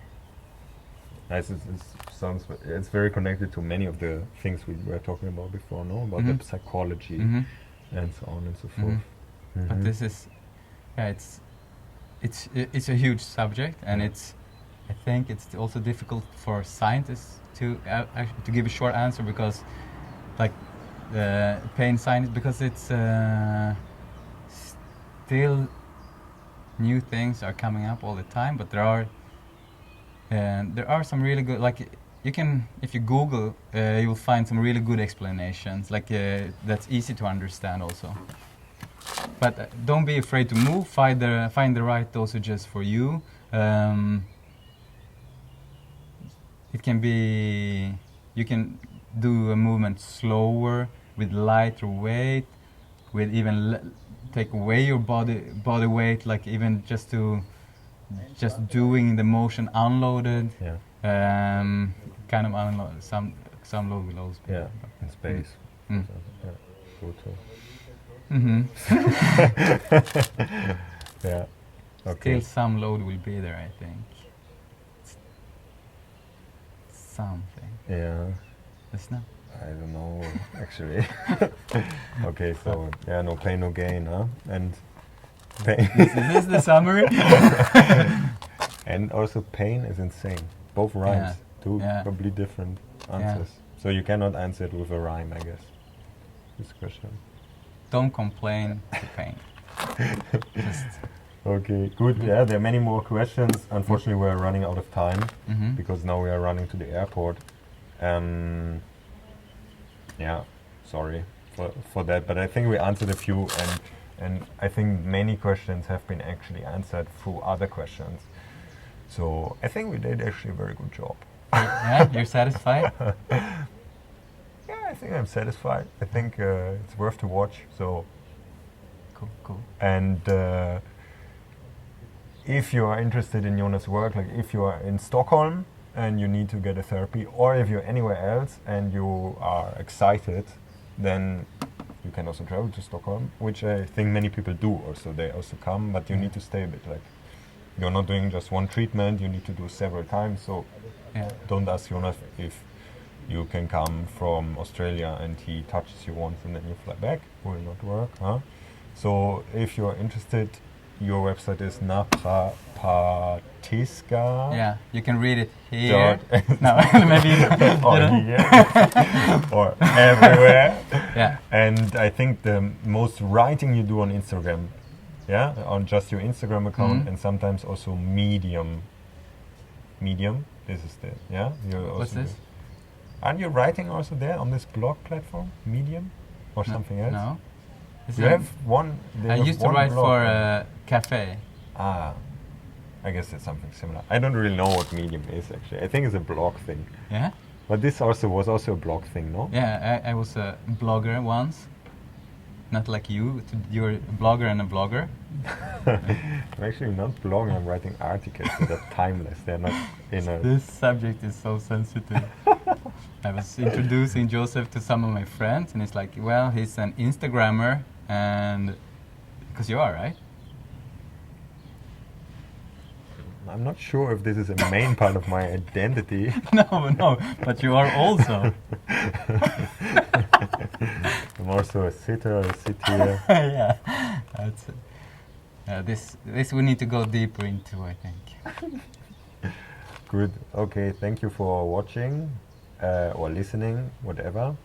It's very connected to many of the things we were talking about before, no? About the psychology and so on and so forth. But this is, it's a huge subject, and I think it's also difficult for scientists to give a short answer, because like pain science, because it's still new things are coming up all the time, but there are some really good, like you can, if you Google, you will find some really good explanations, like that's easy to understand also. But don't be afraid to move. Find the right dosages for you. It can be, you can do a movement slower with lighter weight, with even take away your body weight, like even just doing the motion unloaded. Kind of unload some load will always be. Yeah, in space. Yeah, brutal. Yeah. Okay. Still some load will be there, I think. Something. Yeah. It's not. I don't know, actually. Okay, so yeah, no pain, no gain, huh? And pain. Is this the summary? And also pain is insane. Both rhymes, two probably different answers. So you cannot answer it with a rhyme, I guess. This question. Don't complain to pain. Okay, good. Yeah, there are many more questions. Unfortunately, we're running out of time because now we are running to the airport. Yeah, sorry for that, but I think we answered a few, and I think many questions have been actually answered through other questions. So I think we did actually a very good job. Yeah, you're satisfied? Yeah, I think I'm satisfied. I think it's worth to watch. So cool. And if you are interested in Jonas' work, like if you are in Stockholm and you need to get a therapy, or if you're anywhere else and you are excited, then you can also travel to Stockholm, which I think many people do also. They also come, but you need to stay a bit. Like, you're not doing just one treatment, you need to do several times. So don't ask Jonas if you can come from Australia and he touches you once and then you fly back. Will not work, huh? So if you're interested, your website is Naprapatiska. Yeah, you can read it here. No, maybe or here or everywhere. Yeah. And I think the most writing you do on Instagram, on just your Instagram account, and sometimes also Medium. This is the What's this? Aren't you writing also there on this blog platform, Medium, or something else? No. You have one. I used to write for a cafe. I guess it's something similar. I don't really know what Medium is actually. I think it's a blog thing. Yeah. But this was also a blog thing, no? Yeah, I was a blogger once. Not like you. You're a blogger and a blogger. I'm actually not blogging. I'm writing articles that are timeless. They're not in a. This subject is so sensitive. I was introducing Joseph to some of my friends, and it's like, well, he's an Instagrammer, and because you are, right? I'm not sure if this is a main part of my identity. No, but you are also. I'm also a sitter. I sit here. Yeah, that's it. This we need to go deeper into, I think. Good. Okay. Thank you for watching or listening, whatever.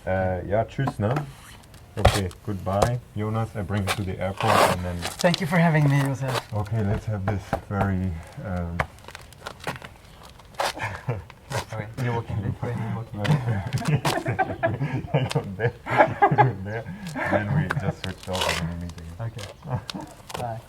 Tschüss, ne? Okay. Goodbye, Jonas. I bring you to the airport and then. Thank you for having me, Josef. Okay. Let's have this very. Sorry, you're walking this way. There. Then we just switched off in the meeting. Okay. Bye.